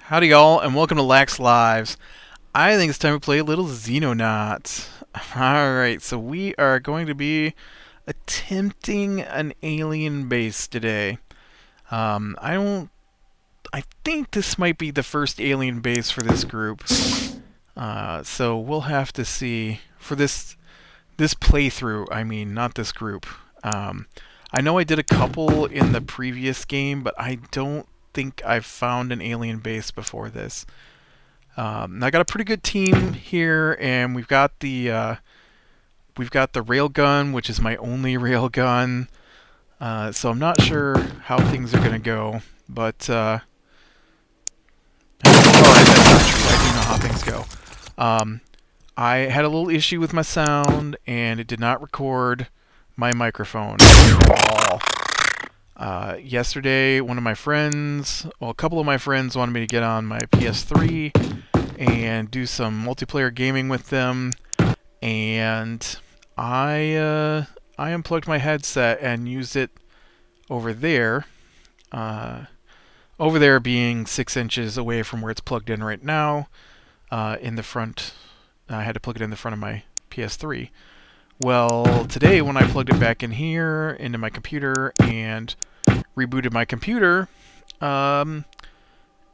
Howdy y'all, and welcome to Lax Lives. I think it's time to play a little Xenonauts. Alright, so we are going to be attempting an alien base today. I think this might be the first alien base for this group. So we'll have to see, for this playthrough, I mean, not this group. I know I did a couple in the previous game, but I don't think I've found an alien base before this. I got a pretty good team here, and we've got the railgun, which is my only railgun. So I'm not sure how things are gonna go, but alright, that's not true. I do know how things go. I had a little issue with my sound, and it did not record my microphone at all. Yesterday, one of my friends, well, a couple of my friends wanted me to get on my PS3 and do some multiplayer gaming with them, and I unplugged my headset and used it over there. Over there being 6 inches away from where it's plugged in right now, in the front. I had to plug it in the front of my PS3. Well, today when I plugged it back in here into my computer and rebooted my computer, and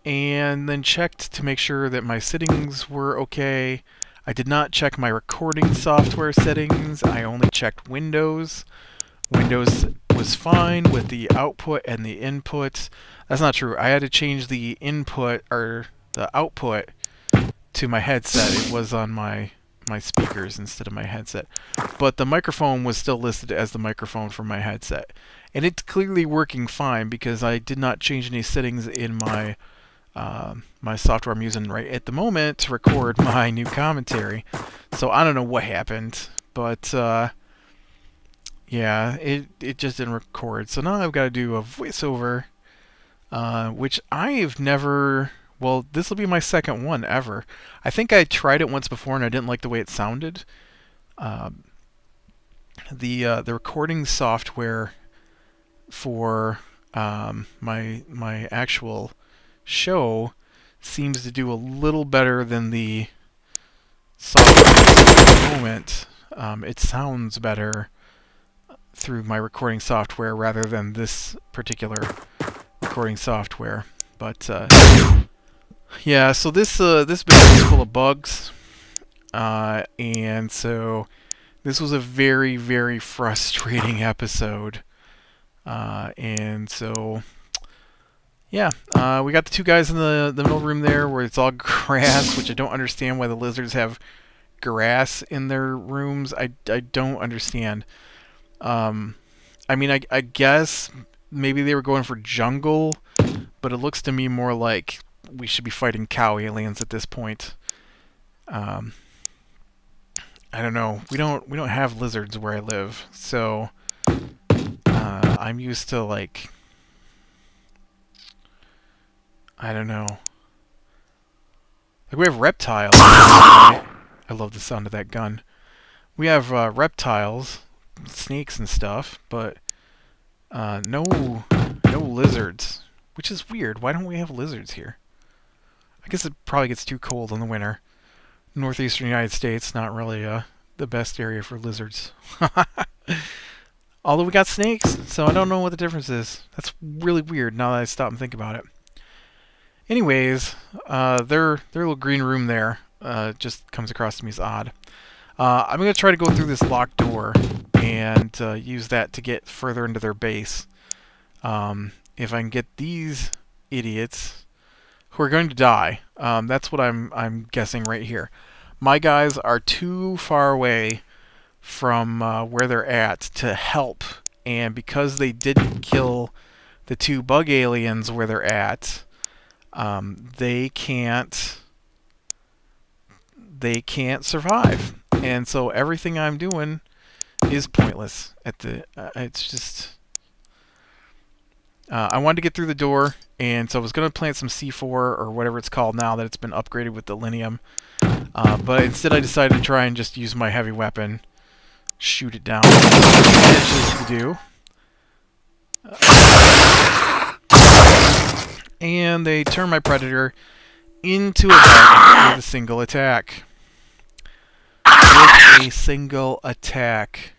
then checked to make sure that my settings were okay. I did not check my recording software settings. I only checked Windows. Windows was fine with the output and the input. That's not true. I had to change the input or the output to my headset. It was on my speakers instead of my headset. But the microphone was still listed as the microphone for my headset. And it's clearly working fine because I did not change any settings in my my software I'm using right at the moment to record my new commentary. So I don't know what happened, but yeah, it just didn't record. So now I've got to do a voiceover, which I've never... Well, this will be my second one ever. I think I tried it once before and I didn't like the way it sounded. The recording software for my actual show seems to do a little better than the software at the moment. It sounds better through my recording software rather than this particular recording software. But yeah, so this base is full of bugs, and so this was a very, very frustrating episode. And so, yeah, we got the two guys in the middle room there where it's all grass, which I don't understand why the lizards have grass in their rooms. I don't understand. I mean, I guess maybe they were going for jungle, but it looks to me more like we should be fighting cow aliens at this point. I don't know. We don't have lizards where I live, so I'm used to, like, I don't know. Like, we have reptiles. I love the sound of that gun. We have reptiles, snakes and stuff, but no lizards, which is weird. Why don't we have lizards here? I guess it probably gets too cold in the winter. Northeastern United States, not really the best area for lizards. Although we got snakes, so I don't know what the difference is. That's really weird now that I stop and think about it. Anyways, their little green room there just comes across to me as odd. I'm going to try to go through this locked door and use that to get further into their base. If I can get these idiots who are going to die. That's what I'm guessing right here. My guys are too far away from where they're at to help, and because they didn't kill the two bug aliens where they're at, they can't survive, and so everything I'm doing is pointless. It's just... I wanted to get through the door, and so I was going to plant some C4 or whatever it's called now that it's been upgraded with the Linium. But instead I decided to try and just use my heavy weapon, shoot it down, which it manages to do. And they turn my Predator into a bug with a single attack. With a single attack.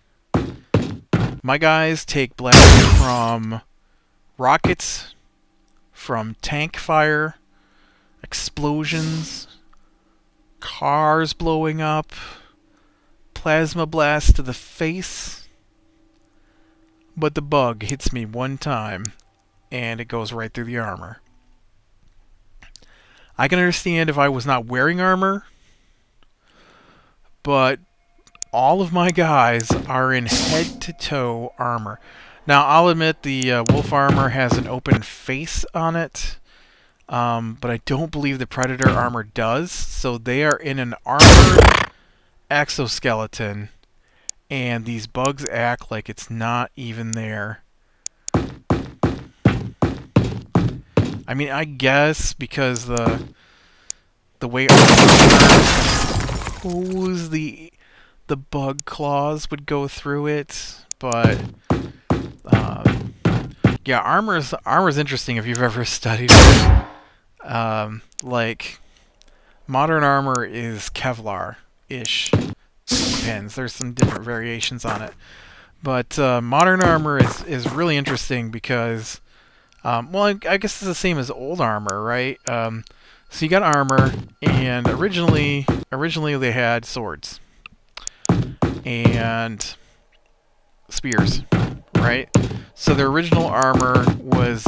My guys take blasts from rockets, from tank fire, explosions, cars blowing up, plasma blast to the face. But the bug hits me one time, and it goes right through the armor. I can understand if I was not wearing armor, but all of my guys are in head-to-toe armor. Now, I'll admit the wolf armor has an open face on it, but I don't believe the predator armor does. So they are in an armored exoskeleton, and these bugs act like it's not even there. I mean, I guess because the way armor goes, the bug claws would go through it, but yeah, armor's interesting if you've ever studied it. Like modern armor is Kevlar-ish. Depends. There's some different variations on it, but modern armor is really interesting because, well, I guess it's the same as old armor, right? So you got armor, and originally they had swords and spears, right? So their original armor was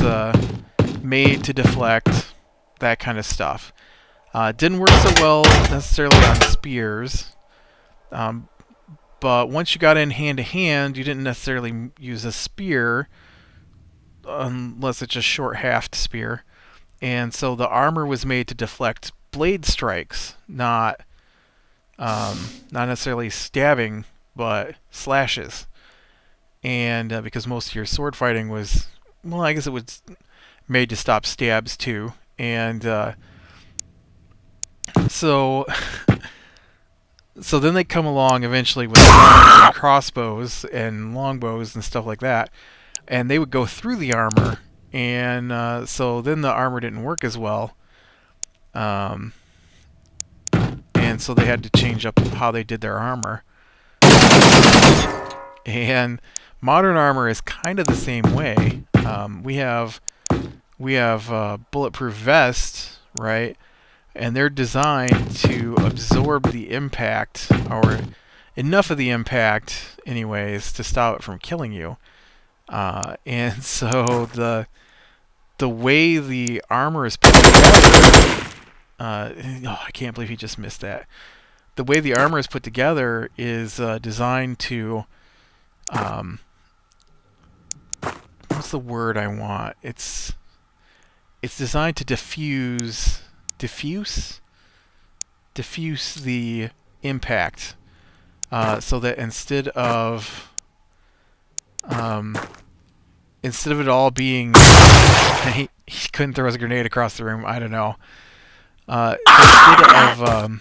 made to deflect that kind of stuff. Didn't work so well necessarily on spears, but once you got in hand to hand, you didn't necessarily use a spear unless it's a short haft spear. And so the armor was made to deflect blade strikes, not necessarily stabbing, but slashes. And because most of your sword fighting was, well, I guess it was made to stop stabs too. And so then they come along eventually with and crossbows and longbows and stuff like that, and they would go through the armor. And so then the armor didn't work as well. And so they had to change up how they did their armor. And modern armor is kind of the same way. We have bulletproof vests, right? And they're designed to absorb the impact, or enough of the impact, anyways, to stop it from killing you. And so the way the armor is put together, I can't believe he just missed that. The way the armor is put together is designed to, what's the word I want? It's designed to diffuse the impact, so that instead of it all being he couldn't throw his grenade across the room, I don't know. Instead of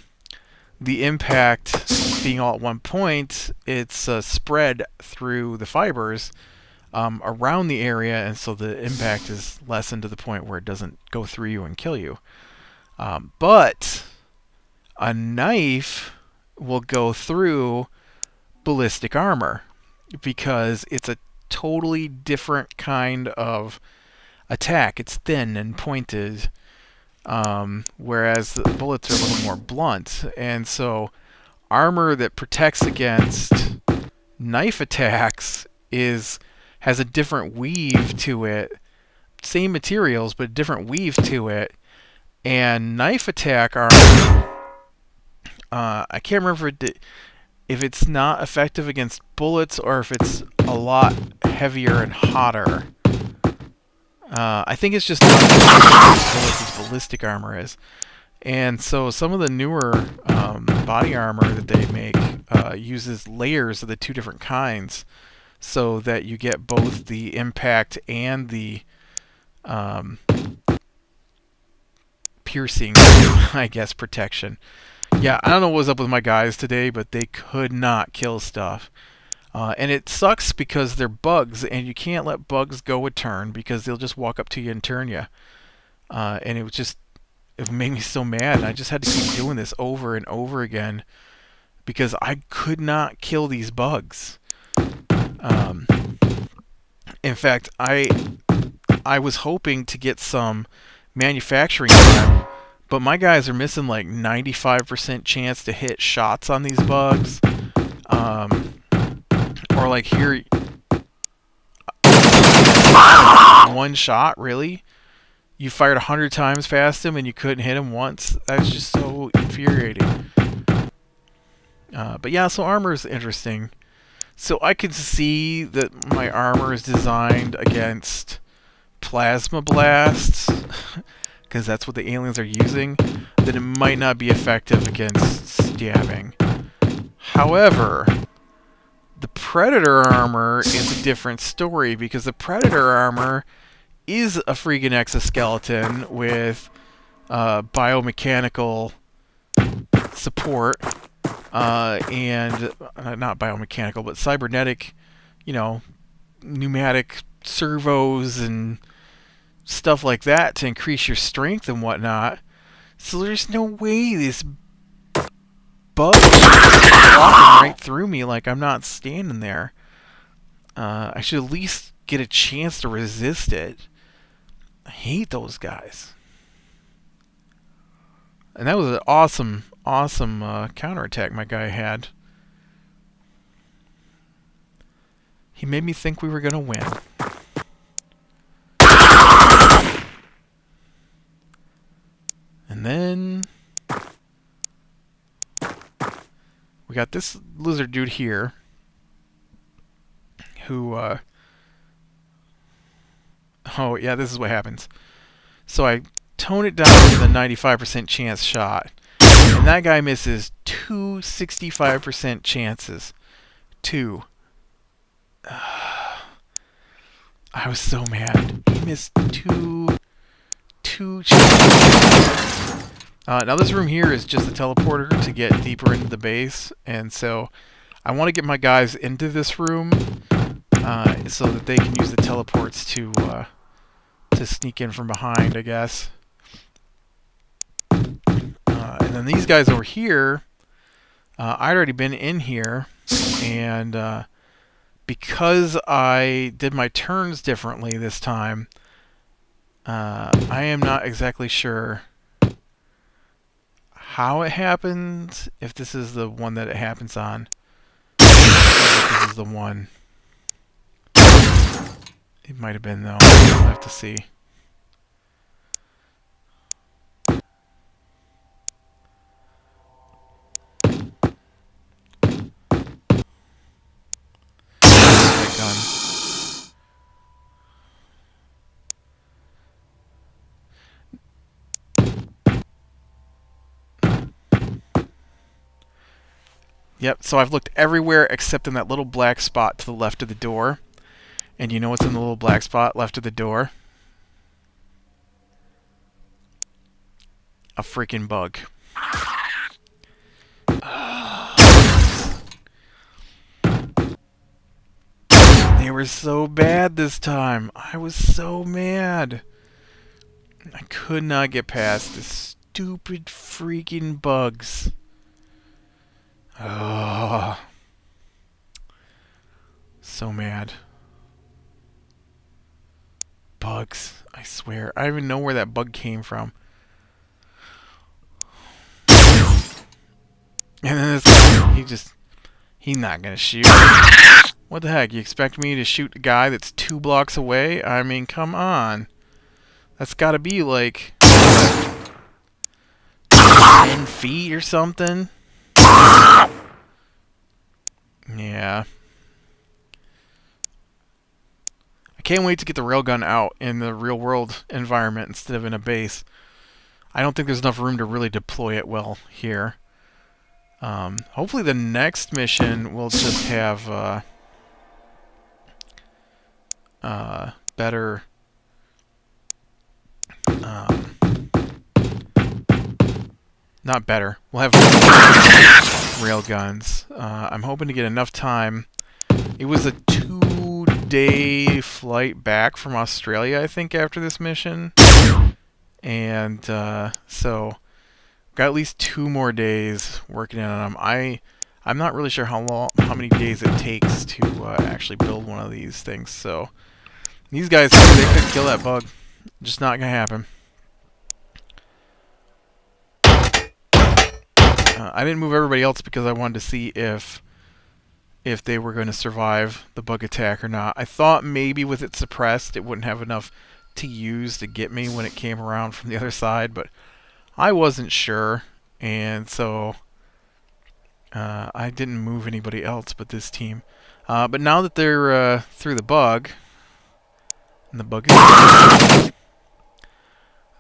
the impact being all at one point, it's spread through the fibers around the area, and so the impact is lessened to the point where it doesn't go through you and kill you. But a knife will go through ballistic armor because it's a totally different kind of attack. It's thin and pointed, whereas the bullets are a little more blunt. And so armor that protects against knife attacks has a different weave to it. Same materials, but a different weave to it. And knife attack armor, I can't remember if it's not effective against bullets or if it's a lot heavier and hotter. I think it's just not as bullets as ballistic armor is. And so some of the newer body armor that they make uses layers of the two different kinds, so that you get both the impact and the piercing, I guess, protection. Yeah, I don't know what was up with my guys today, but they could not kill stuff. And it sucks because they're bugs, and you can't let bugs go a turn because they'll just walk up to you and turn you. And it was just, it made me so mad. And I just had to keep doing this over and over again because I could not kill these bugs. In fact, I was hoping to get some manufacturing time, but my guys are missing like 95% chance to hit shots on these bugs. Or like here, one shot, really? You fired 100 times past him and you couldn't hit him once? That's just so infuriating. But yeah, so armor is interesting. So I could see that my armor is designed against plasma blasts, because that's what the aliens are using, that it might not be effective against stabbing. However, the Predator armor is a different story, because the Predator armor is a freaking exoskeleton with biomechanical support, and not biomechanical, but cybernetic, pneumatic servos and stuff like that to increase your strength and whatnot. So there's no way this bug is walking right through me like I'm not standing there. I should at least get a chance to resist it. I hate those guys. And that was an awesome counterattack my guy had. He made me think we were going to win. And then we got this lizard dude here who oh yeah, this is what happens. So I tone it down to the 95% chance shot, and that guy misses two 65% chances. Two. I was so mad. He missed two chances. Now this room here is just a teleporter to get deeper into the base, and so I want to get my guys into this room so that they can use the teleports to sneak in from behind, I guess. And then these guys over here, I'd already been in here, and because I did my turns differently this time, I am not exactly sure how it happened, if this is the one that it happens on. This is the one. It might have been, though. I'll have to see. Gun. Yep, so I've looked everywhere except in that little black spot to the left of the door. And you know what's in the little black spot left of the door? A freaking bug. They were so bad this time. I was so mad. I could not get past the stupid freaking bugs. Oh, so mad. Bugs, I swear. I don't even know where that bug came from. And then this guy, he's not gonna shoot. What the heck? You expect me to shoot a guy that's 2 blocks away? I mean, come on. That's gotta be like 10 feet or something. Yeah. I can't wait to get the railgun out in the real world environment instead of in a base. I don't think there's enough room to really deploy it well here. Hopefully the next mission will just have better not better. We'll have railguns. I'm hoping to get enough time. It was a 2-day flight back from Australia, I think, after this mission. And so got at least 2 more days working on them. I'm not really sure how many days it takes to actually build one of these things. So these guys, they couldn't kill that bug. Just not gonna happen. I didn't move everybody else because I wanted to see if they were going to survive the bug attack or not. I thought maybe with it suppressed, it wouldn't have enough to use to get me when it came around from the other side, but I wasn't sure, and so I didn't move anybody else but this team. But now that they're through the bug, and the bug is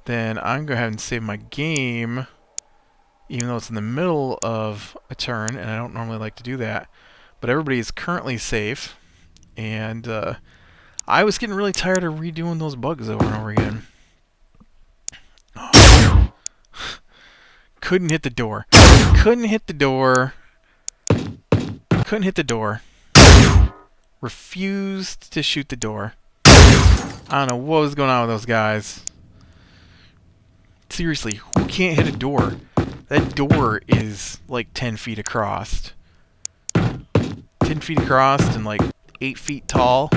then I'm going to go ahead and save my game, even though it's in the middle of a turn, and I don't normally like to do that. But everybody is currently safe, and I was getting really tired of redoing those bugs over and over again. Oh. Couldn't hit the door. Couldn't hit the door. Couldn't hit the door. Refused to shoot the door. I don't know what was going on with those guys. Seriously, who can't hit a door? That door is like 10 feet across. 10 feet across and like 8 feet tall.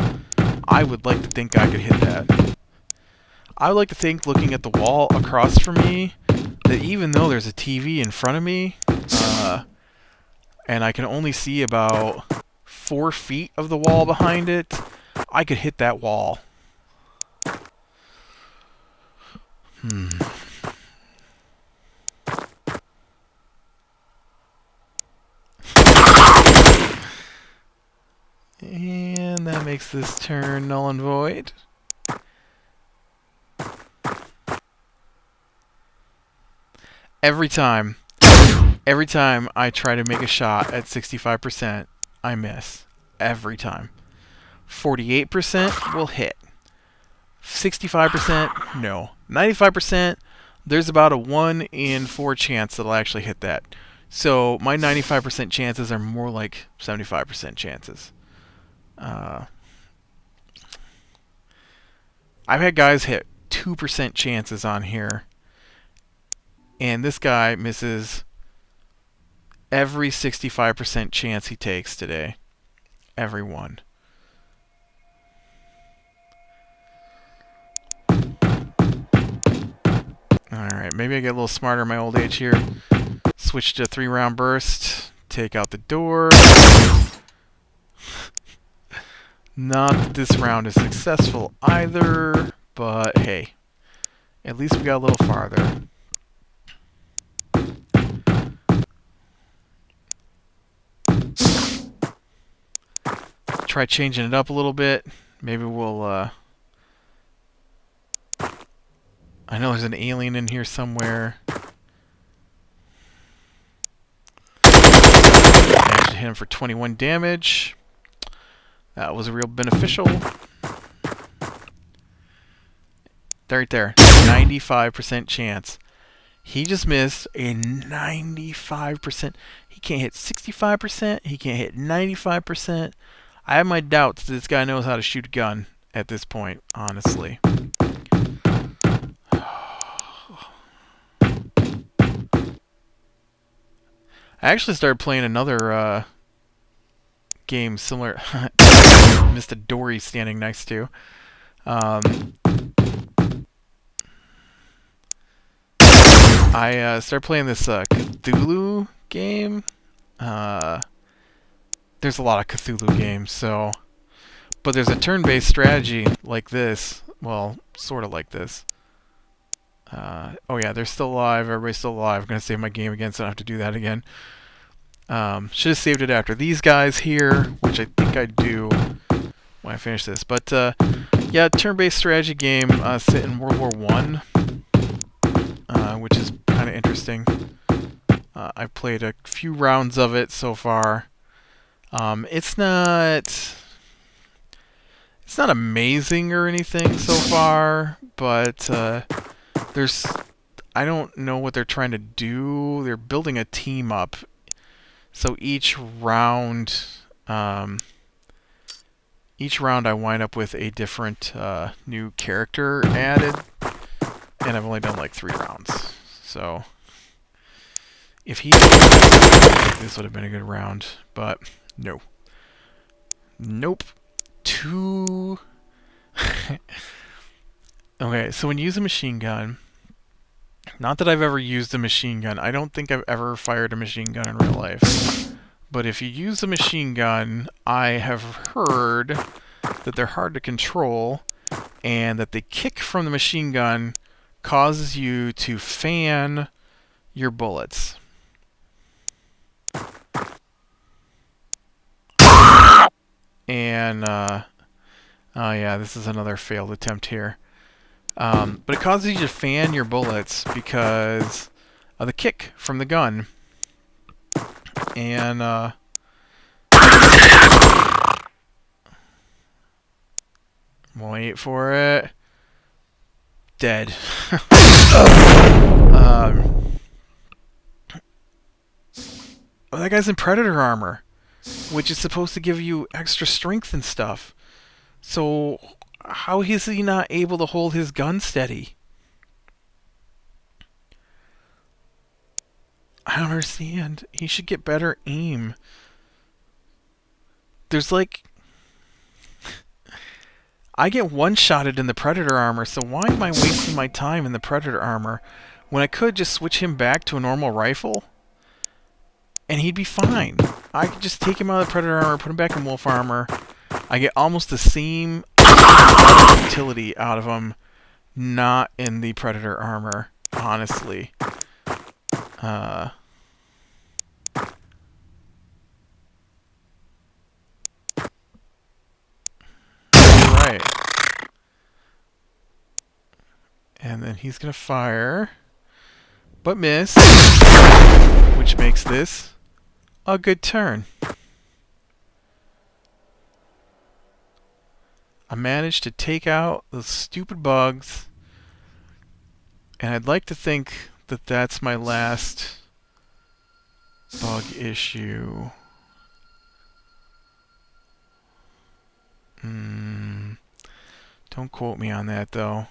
I would like to think I could hit that. I would like to think, looking at the wall across from me, that even though there's a TV in front of me, and I can only see about 4 feet of the wall behind it, I could hit that wall. And that makes this turn null and void. Every time I try to make a shot at 65%, I miss. Every time. 48% will hit. 65%, no. 95%, there's about a 1 in 4 chance that I'll actually hit that. So my 95% chances are more like 75% chances. I've had guys hit 2% chances on here, and this guy misses every 65% chance he takes today. Every one. Alright, maybe I get a little smarter in my old age here. Switch to 3-round burst. Take out the door. Not that this round is successful either, but hey, at least we got a little farther. Try changing it up a little bit. Maybe we'll, I know there's an alien in here somewhere. Managed to hit him for 21 damage. That was real beneficial. Right there. 95% chance. He just missed a 95%. He can't hit 65%. He can't hit 95%. I have my doubts that this guy knows how to shoot a gun at this point, honestly. I actually started playing another game similar. Mr. Dory standing next to. I started playing this Cthulhu game. There's a lot of Cthulhu games, so... But there's a turn-based strategy like this. Well, sort of like this. Oh yeah, they're still alive. Everybody's still alive. I'm going to save my game again, so I don't have to do that again. Should have saved it after these guys here, which I think I do when I finish this. But yeah, turn-based strategy game set in World War I, which is kind of interesting. I've played a few rounds of it so far. It's not amazing or anything so far, but I don't know what they're trying to do. They're building a team up. So each round I wind up with a different new character added. and I've only done like 3 rounds. So if he had, this would have been a good round, but no. Nope. Two. Okay, so when you use a machine gun, not that I've ever used a machine gun. I don't think I've ever fired a machine gun in real life. But if you use a machine gun, I have heard that they're hard to control, and that the kick from the machine gun causes you to fan your bullets. And, oh yeah, this is another failed attempt here. But it causes you to fan your bullets because of the kick from the gun. And, wait for it. Dead. Oh, that guy's in Predator armor, which is supposed to give you extra strength and stuff. So, how is he not able to hold his gun steady? I don't understand. He should get better aim. There's like... I get one-shotted in the Predator armor, so why am I wasting my time in the Predator armor when I could just switch him back to a normal rifle? And he'd be fine. I could just take him out of the Predator armor, put him back in Wolf armor. I get almost the same utility out of him, not in the Predator armor, honestly. Right. And then he's gonna fire, but miss, which makes this a good turn. I managed to take out those stupid bugs, and I'd like to think that that's my last bug issue. Don't quote me on that, though.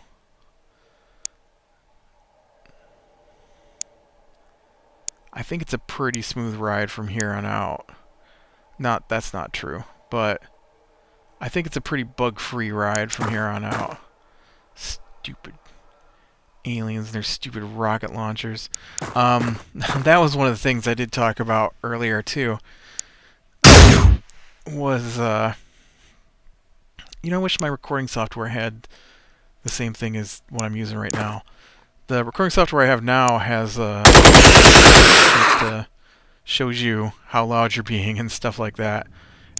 I think it's a pretty smooth ride from here on out. That's not true, but I think it's a pretty bug-free ride from here on out. Stupid aliens and their stupid rocket launchers. That was one of the things I did talk about earlier, too. Was, you know, I wish my recording software had the same thing as what I'm using right now. The recording software I have now has it shows you how loud you're being and stuff like that,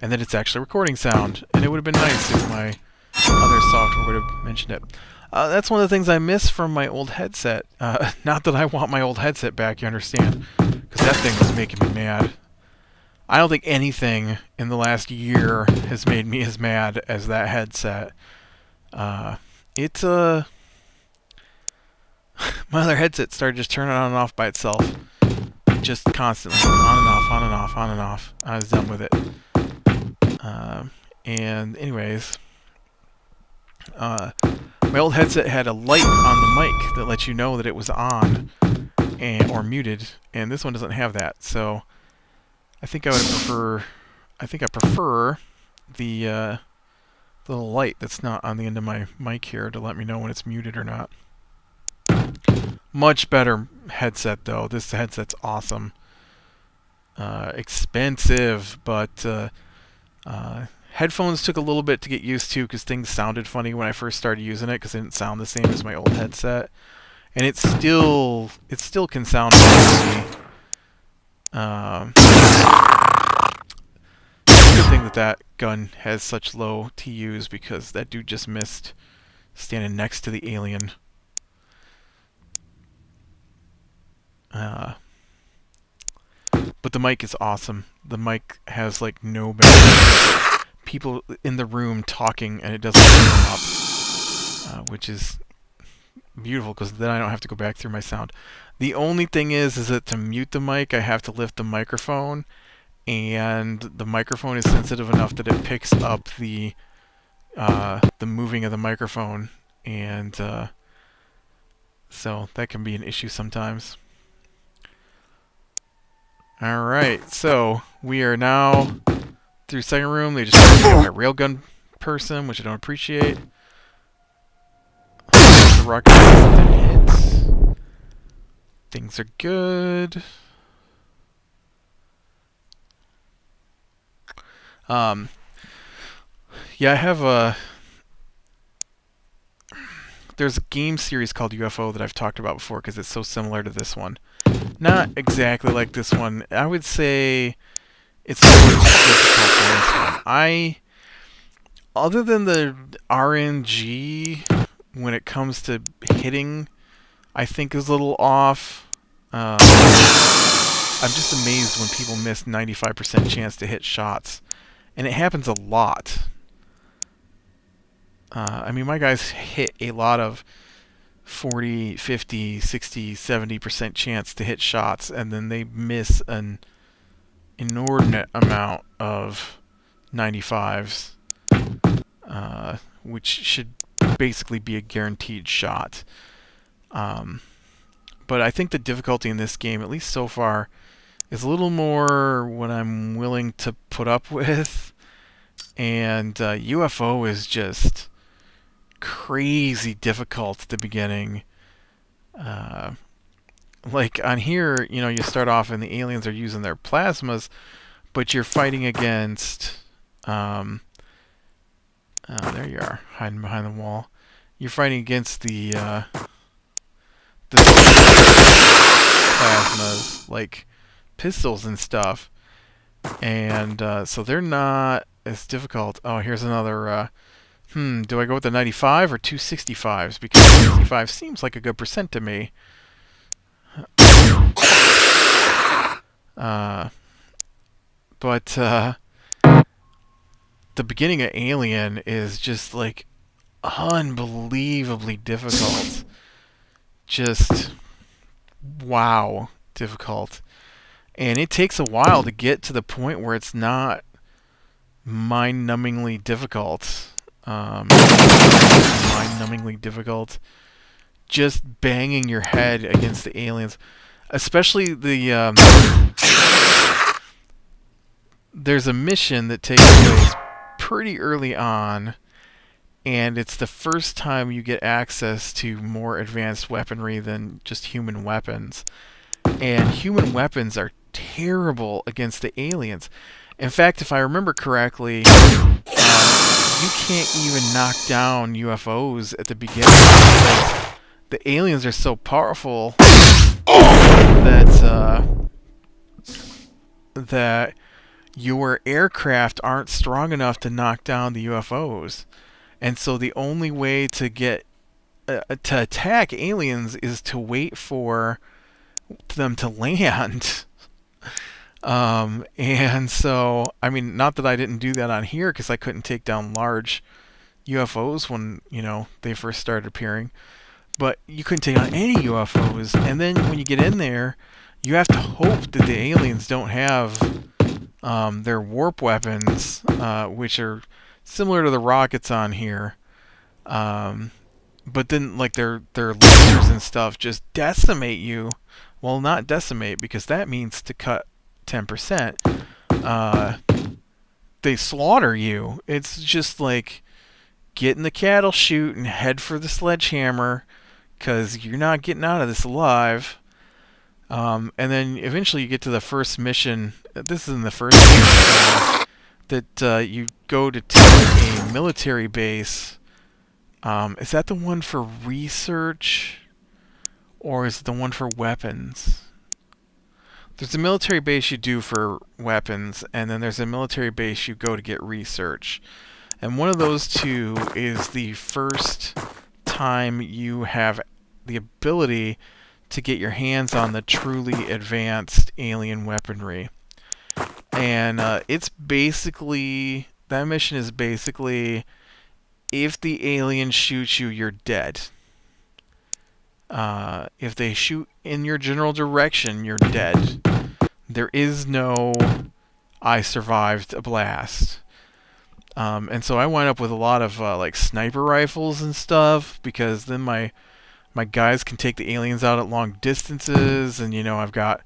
and that it's actually recording sound. And it would have been nice if my other software would have mentioned it. That's one of the things I miss from my old headset. Not that I want my old headset back, you understand, because that thing was making me mad. I don't think anything in the last year has made me as mad as that headset. It's my other headset started just turning on and off by itself. Just constantly. On and off, on and off, on and off. I was done with it. And anyways, my old headset had a light on the mic that let you know that it was on or muted, and this one doesn't have that. So I think I prefer the little light that's not on the end of my mic here to let me know when it's muted or not. Much better headset, though. This headset's awesome. Expensive, but headphones took a little bit to get used to because things sounded funny when I first started using it because it didn't sound the same as my old headset, and it still can sound funny. It's a good thing that gun has such low TUs because that dude just missed standing next to the alien. But the mic is awesome. The mic has like no barrier. People in the room talking and it doesn't come up, which is beautiful because then I don't have to go back through my sound. The only thing is that to mute the mic, I have to lift the microphone, and the microphone is sensitive enough that it picks up the moving of the microphone, and So that can be an issue sometimes. Alright, so we are now through second room. They just got my railgun person, which I don't appreciate. The rocket hits. Things are good. Yeah, I have there's a game series called UFO that I've talked about before because it's so similar to this one. Not exactly like this one. I would say it's more difficult than this one. Other than the RNG, when it comes to hitting, I think is a little off. I'm just amazed when people miss 95% chance to hit shots. And it happens a lot. I mean, my guys hit a lot of 40, 50, 60, 70% chance to hit shots, and then they miss an inordinate amount of 95s, which should basically be a guaranteed shot. But I think the difficulty in this game, at least so far, is a little more what I'm willing to put up with. And UFO is just crazy difficult at the beginning. Like on here, you know, you start off and the aliens are using their plasmas, but you're fighting against... there you are, hiding behind the wall. You're fighting against the plasmas, like pistols and stuff. And so they're not as difficult. Oh, here's another... do I go with the 95 or 265s? Because 65 seems like a good percent to me. But the beginning of Alien is just like unbelievably difficult. Just wow, difficult. And it takes a while to get to the point where it's not mind-numbingly difficult. Mind-numbingly difficult. Just banging your head against the aliens. Especially the... there's a mission that takes place pretty early on, and it's the first time you get access to more advanced weaponry than just human weapons. And human weapons are terrible against the aliens. In fact, if I remember correctly, you can't even knock down UFOs at the beginning because the aliens are so powerful that your aircraft aren't strong enough to knock down the UFOs. And so the only way to get to attack aliens is to wait for them to land. And so, I mean, not that I didn't do that on here because I couldn't take down large UFOs when, you know, they first started appearing. But you couldn't take on any UFOs. And then when you get in there, you have to hope that the aliens don't have their warp weapons, which are similar to the rockets on here. But then, like, their lasers and stuff just decimate you. Well, not decimate, because that means to cut 10%. They slaughter you. It's just like, get in the cattle chute and head for the sledgehammer, because you're not getting out of this alive. And then eventually you get to the first mission. This is in the first mission that you go to a military base. Is that the one for research? Or is it the one for weapons? There's a military base you do for weapons, and then there's a military base you go to get research. And one of those two is the first time you have the ability to get your hands on the truly advanced alien weaponry. And it's basically... that mission is basically... if the alien shoots you, you're dead. If they shoot in your general direction, you're dead. There is no I survived a blast. And so I wind up with a lot of like sniper rifles and stuff, because then my my guys can take the aliens out at long distances, and I've got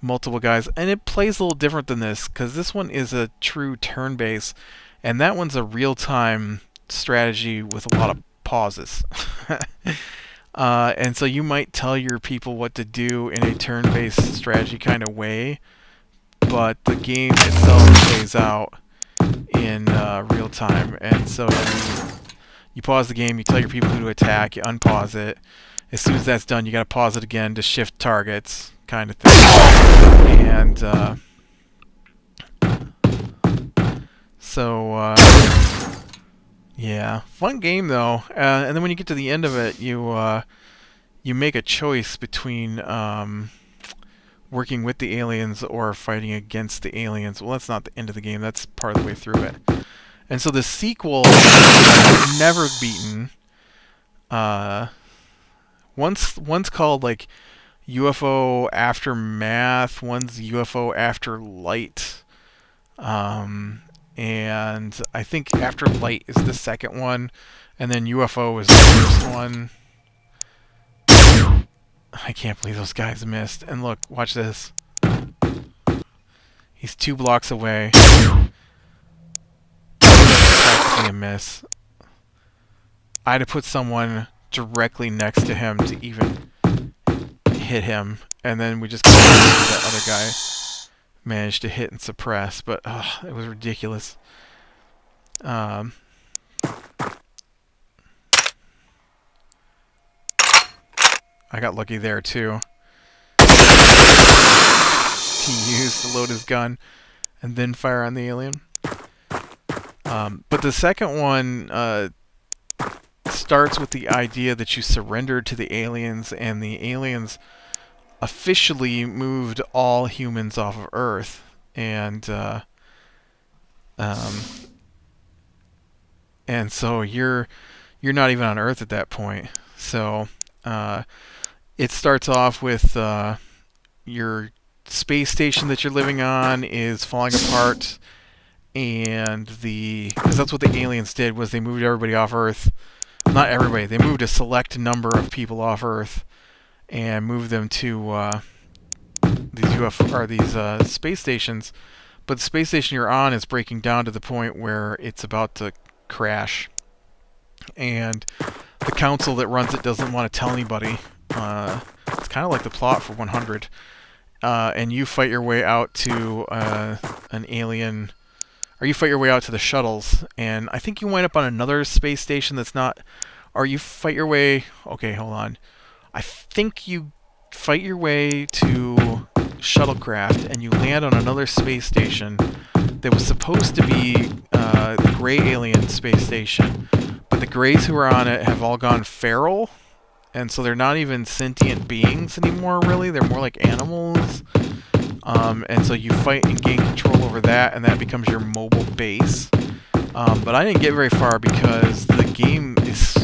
multiple guys, and it plays a little different than this because this one is a true turn-based, and that one's a real-time strategy with a lot of pauses. And so you might tell your people what to do in a turn-based strategy kind of way, but the game itself plays out in real time. And so you pause the game, you tell your people who to attack, you unpause it. As soon as that's done, you got to pause it again to shift targets, kind of thing. And yeah, fun game though. And then when you get to the end of it, you make a choice between working with the aliens or fighting against the aliens. Well, that's not the end of the game. That's part of the way through it. And so the sequel, Never Beaten, one's called like UFO Aftermath, one's UFO Afterlight, and I think Afterlight is the second one, and then UFO is the first one. I can't believe those guys missed. And look, watch this. He's 2 blocks away. Practically a miss. I had to put someone directly next to him to even hit him, and then we just that other guy managed to hit and suppress, but it was ridiculous. I got lucky there too. He used to load his gun and then fire on the alien. But the second one starts with the idea that you surrendered to the aliens, and the aliens officially moved all humans off of Earth, and so you're not even on Earth at that point. So it starts off with your space station that you're living on is falling apart, and because that's what the aliens did, was they moved everybody off Earth. Not everybody. They moved a select number of people off Earth and moved them to these UFO or these space stations. But the space station you're on is breaking down to the point where it's about to crash, and the council that runs it doesn't want to tell anybody. It's kind of like the plot for 100. And you fight your way out to an alien, or you fight your way out to the shuttles, and I think you wind up on another space station that's not, or you fight your way, okay, hold on. I think you fight your way to shuttlecraft, and you land on another space station that was supposed to be the gray alien space station, but the grays who are on it have all gone feral, and so they're not even sentient beings anymore, really. They're more like animals. And so you fight and gain control over that, and that becomes your mobile base. But I didn't get very far because the game is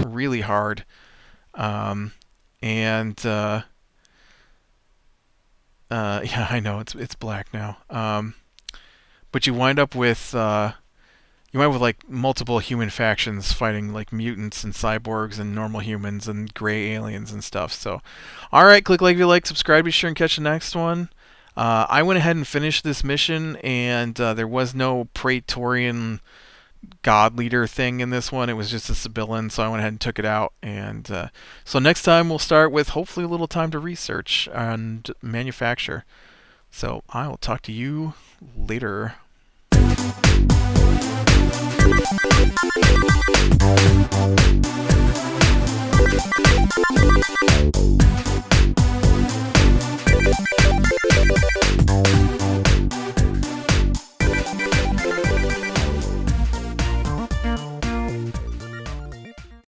really hard. Yeah, I know it's black now. But you wind up with like multiple human factions fighting like mutants and cyborgs and normal humans and gray aliens and stuff. So, alright, click like if you like, subscribe, be sure and catch the next one. I went ahead and finished this mission, and there was no Praetorian god leader thing in this one. It was just a Sibyllin, so I went ahead and took it out. And so next time we'll start with hopefully a little time to research and manufacture. So I will talk to you later. Thank you.